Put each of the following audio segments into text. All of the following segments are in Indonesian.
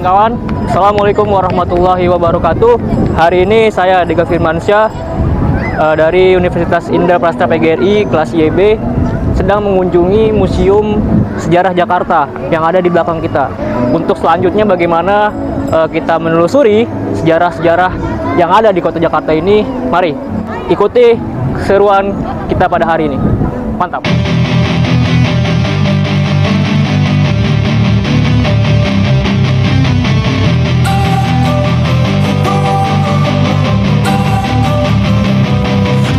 kawan-kawan, Assalamualaikum warahmatullahi wabarakatuh. Hari ini saya Dega Firmansyah dari Universitas Indah Prasta PGRI kelas YB sedang mengunjungi Museum Sejarah Jakarta yang ada di belakang kita. Untuk selanjutnya bagaimana kita menelusuri sejarah-sejarah yang ada di kota Jakarta ini, mari ikuti keseruan kita pada hari ini. Mantap!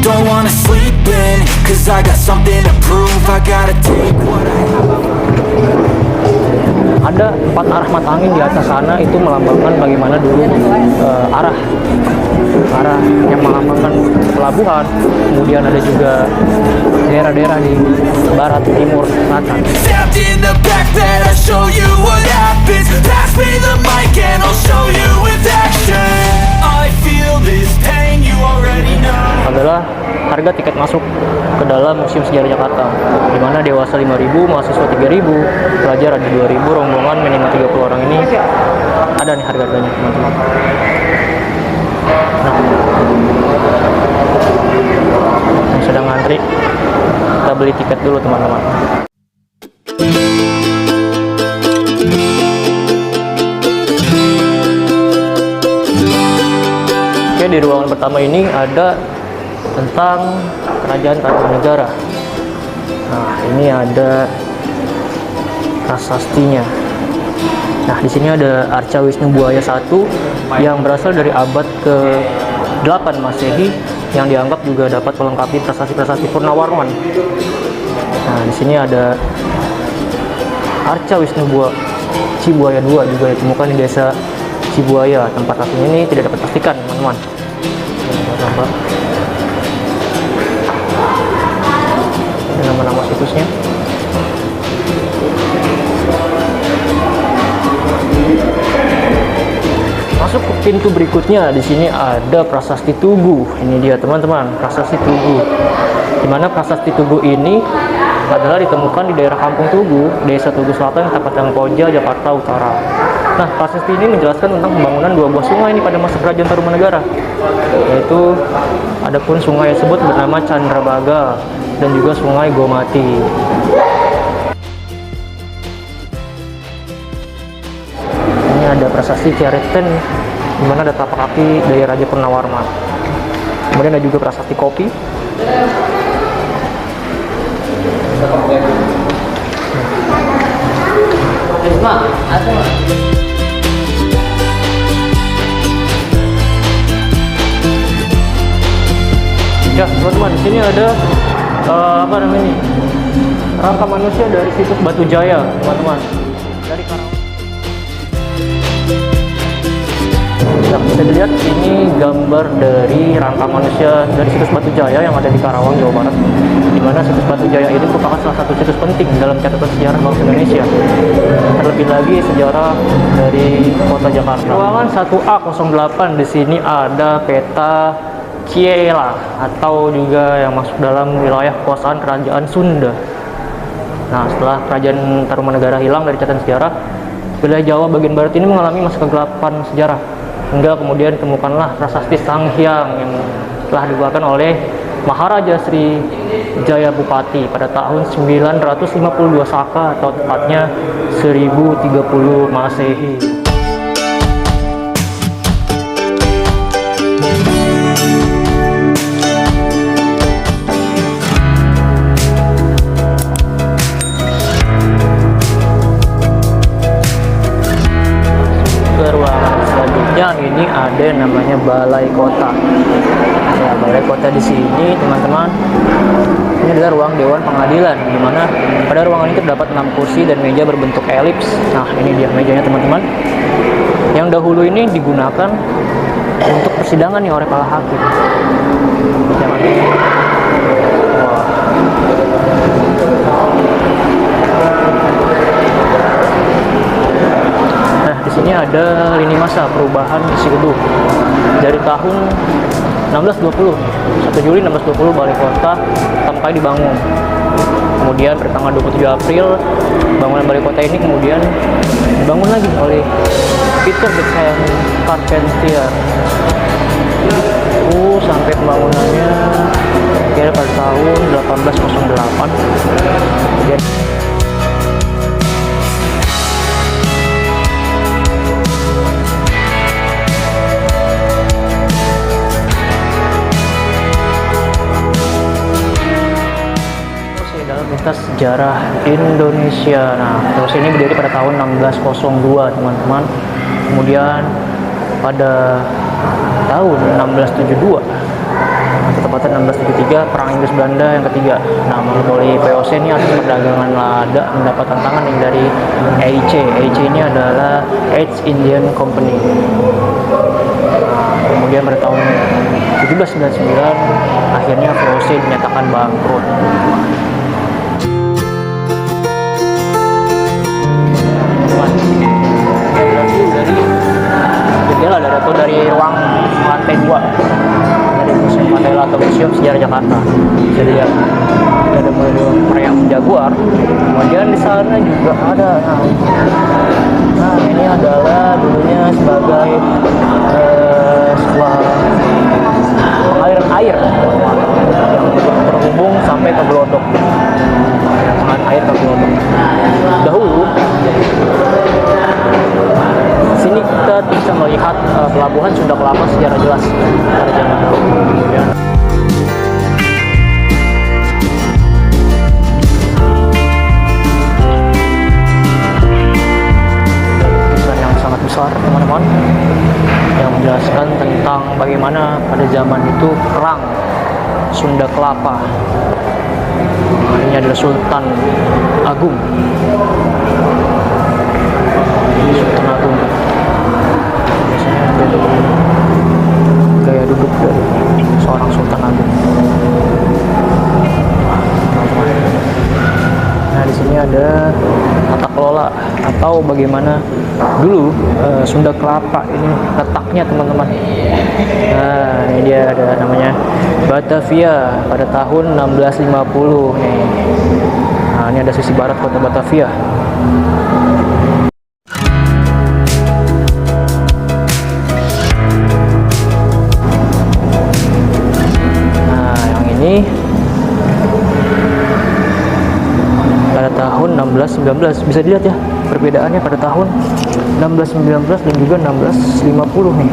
Don't wanna sleep in, cause I got something to prove. I gotta take what I have. Ada 4 arah mata angin di atas sana, itu melambangkan bagaimana dulu arah yang melambangkan pelabuhan. Kemudian ada juga daerah-daerah di barat, timur, selatan. Stabbed in the back bed, I'll show you what happens. Pass me the mic and I'll show you with action. I feel this pain, you already know. Adalah harga tiket masuk ke dalam Museum Sejarah Jakarta, di mana dewasa 5.000, mahasiswa 3.000, pelajar ada 2.000, rombongan minimal 30 orang ini ada nih harga-harganya, teman-teman. Nah, yang sedang ngantri, kita beli tiket dulu, teman-teman. Oke, di ruangan pertama ini ada tentang Kerajaan Tarumanegara. Nah, ini ada prasastinya. Nah, di sini ada Arca Wisnu Buaya I yang berasal dari abad ke-8 Masehi, yang dianggap juga dapat melengkapi prasasti-prasasti Purnawarman. Nah, di sini ada Arca Wisnu Cibuaya II juga ditemukan di desa Cibuaya. Tempat aslinya ini tidak dapat pastikan, teman-teman. Nama-nama situsnya. Masuk ke pintu berikutnya, di sini ada Prasasti Tugu. Ini dia, teman-teman, Prasasti Tugu. Di mana Prasasti Tugu ini adalah ditemukan di daerah Kampung Tugu, Desa Tugu Selatan, Kecamatan Koja, Jakarta Utara. Nah, prasasti ini menjelaskan tentang pembangunan 2 buah sungai ini pada masa Kerajaan Tarumanegara. Yaitu adapun sungai tersebut bernama Candrabaga dan juga Sungai Gomati. Ini ada prasasti Ciareten, di mana ada tapak kaki dari Raja Purnawarman. Kemudian ada juga prasasti kopi. Ya, teman-teman, di sini ada apa namanya? Rangka manusia dari situs Batu Jaya, teman-teman. Dari Karawang. Nah, bisa dilihat ini gambar dari rangka manusia dari situs Batu Jaya yang ada di Karawang, Jawa Barat. Di mana situs Batu Jaya ini merupakan salah satu situs penting dalam catatan sejarah bangsa Indonesia. Terlebih lagi sejarah dari kota Jakarta. Ruangan 1A08, di sini ada peta Ciela atau juga yang masuk dalam wilayah kekuasaan Kerajaan Sunda. Nah, setelah Kerajaan Tarumanegara hilang dari catatan sejarah, wilayah Jawa bagian barat ini mengalami masa kegelapan sejarah, hingga kemudian ditemukanlah prasasti Sanghyang yang telah dikeluarkan oleh Maharaja Sri Jaya Bupati pada tahun 952 Saka atau tepatnya 1030 Masehi. Ini ada yang namanya Balai Kota. Ya, Balai Kota di sini, teman-teman, ini adalah ruang Dewan Pengadilan, di mana pada ruangan itu terdapat 6 kursi dan meja berbentuk elips. Nah, ini dia mejanya, teman-teman. Yang dahulu ini digunakan untuk persidangan nih oleh para hakim. Jangan. Wah. Ini ada lini masa perubahan isi gedung dari tahun 1620, 1 Juli 1620 Balai Kota pertama kali dibangun. Kemudian pada tanggal 27 April bangunan balai kota ini kemudian dibangun lagi oleh Peter Beckham Carpentier. Sampai pembangunannya kira pada tahun 1808. Kemudian lintas sejarah Indonesia. Nah, terus ini berdiri pada tahun 1602, teman-teman. Kemudian pada tahun 1672, tepatnya 1673, Perang Inggris Belanda yang ketiga. Nah, monopoli VOC ini atas perdagangan lada mendapat tantangan yang dari EIC. EIC ini adalah East Indian Company. Nah, kemudian pada tahun 1799 akhirnya VOC dinyatakan bangkrut. Jendela dari ruang lantai 2 dari Museum Mandela atau Museum Sejarah Jakarta. Bisa dilihat ada meriam Jaguar. Kemudian di sana juga ada. Nah, ini adalah dulunya sebagai sebuah pengaliran air yang terhubung sampai ke Glodok. Pengaliran air ke Glodok. Dahulu sini kita bisa melihat pelabuhan Sunda Kelapa secara jelas pada zaman dahulu. Kemudian tulisan yang sangat besar, teman-teman, yang menjelaskan tentang bagaimana pada zaman itu perang Sunda Kelapa. Ini adalah Sultan Agung. Sultan Agung. Gaya duduk dari seorang Sultan Agung. Nah, di sini ada tata kelola atau bagaimana dulu Sunda Kelapa ini letaknya, teman-teman. Nah, ini dia ada namanya Batavia pada tahun 1650 nih. Nah, ini ada sisi barat kota Batavia. Pada tahun 1619 bisa dilihat ya perbedaannya pada tahun 1619 dan juga 1650 nih.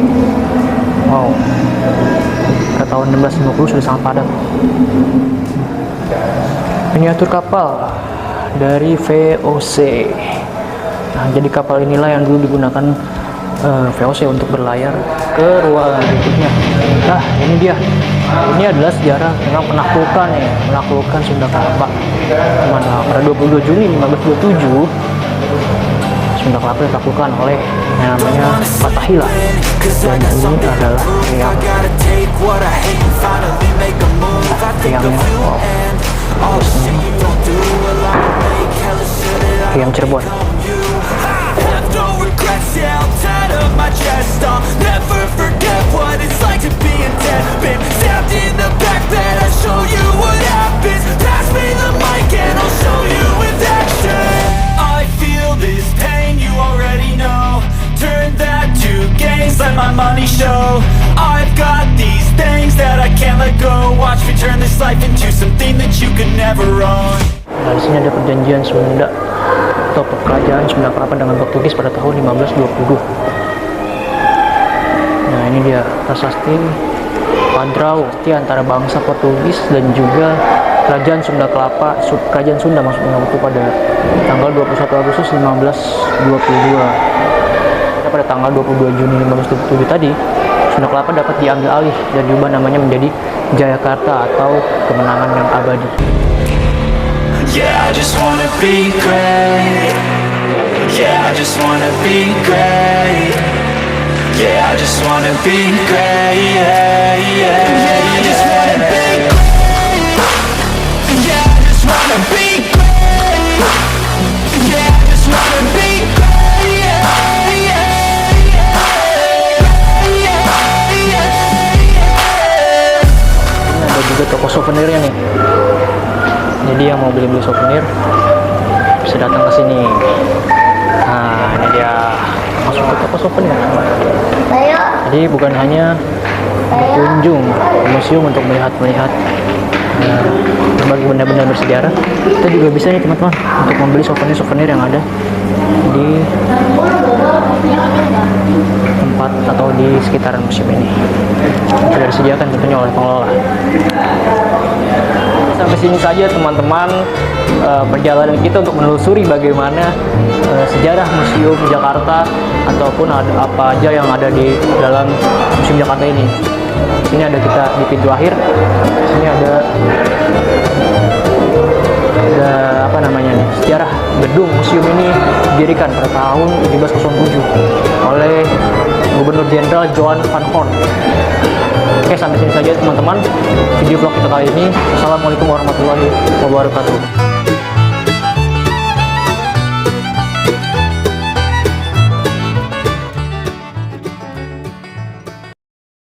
Wow, pada tahun 1650 sudah sangat padat. Miniatur kapal dari VOC. Nah, jadi kapal inilah yang dulu digunakan VOC untuk berlayar ke ruang berikutnya. Nah, ini dia. Ini adalah sejarah tentang menaklukkan Sunda Kelapa. Dimana pada 22 Juni 1527 Sunda Kelapa ditaklukkan oleh yang namanya Fatahillah. Dan ini adalah Riam Cirebon. Never forget what it's like to be in debt. Been stabbed in the back bed, I'll show you what happens. Pass me the mic and I'll show you with action. I feel this pain, you already know. Turn that to gains, let my money show. I've got these things that I can't let go. Watch me turn this life into something that you could never own. Nah, di sini ada perjanjian Sunda atau kerajaan Sunda Kelapa dengan Portugis pada tahun 1520. Nah, ini dia prasasti Padrau antara bangsa Portugis dan juga kerajaan Sunda Kelapa, kerajaan Sunda maksudnya, waktu pada tanggal 21 Agustus 1522. Pada tanggal 22 Juni 1527 tadi, Sunda Kelapa dapat diambil alih dan diubah namanya menjadi Jayakarta atau kemenangan yang abadi. Yeah, I just wanna be great. Yeah, I just wanna be great. Yeah, I just wanna be great. Yeah, yeah, yeah, I just wanna be great. Yeah, I just wanna be great. Yeah, I just wanna be great. Yeah, yeah, yeah, yeah, yeah, yeah. Ini ada juga toko souvenirnya nih. Jadi yang mau beli-beli souvenir bisa datang ke sini. Nah, ini dia masuk ke toko souvenir. Jadi bukan hanya berkunjung ke museum untuk melihat-melihat berbagai benda-benda bersejarah, kita juga bisa nih teman-teman untuk membeli souvenir-souvenir yang ada di tempat atau di sekitaran museum ini. Sudah disediakan tentunya oleh pengelola. Sampai sini saja teman-teman perjalanan kita untuk menelusuri bagaimana sejarah Museum Jakarta ataupun apa aja yang ada di dalam Museum Jakarta ini. Sini ada kita di pintu akhir. Sini ada apa namanya nih, sejarah gedung museum ini didirikan pada tahun 1707 oleh Gubernur Jenderal Johan van Horn. Oke, sampai sini saja teman-teman video vlog kita kali ini. Assalamualaikum warahmatullahi wabarakatuh.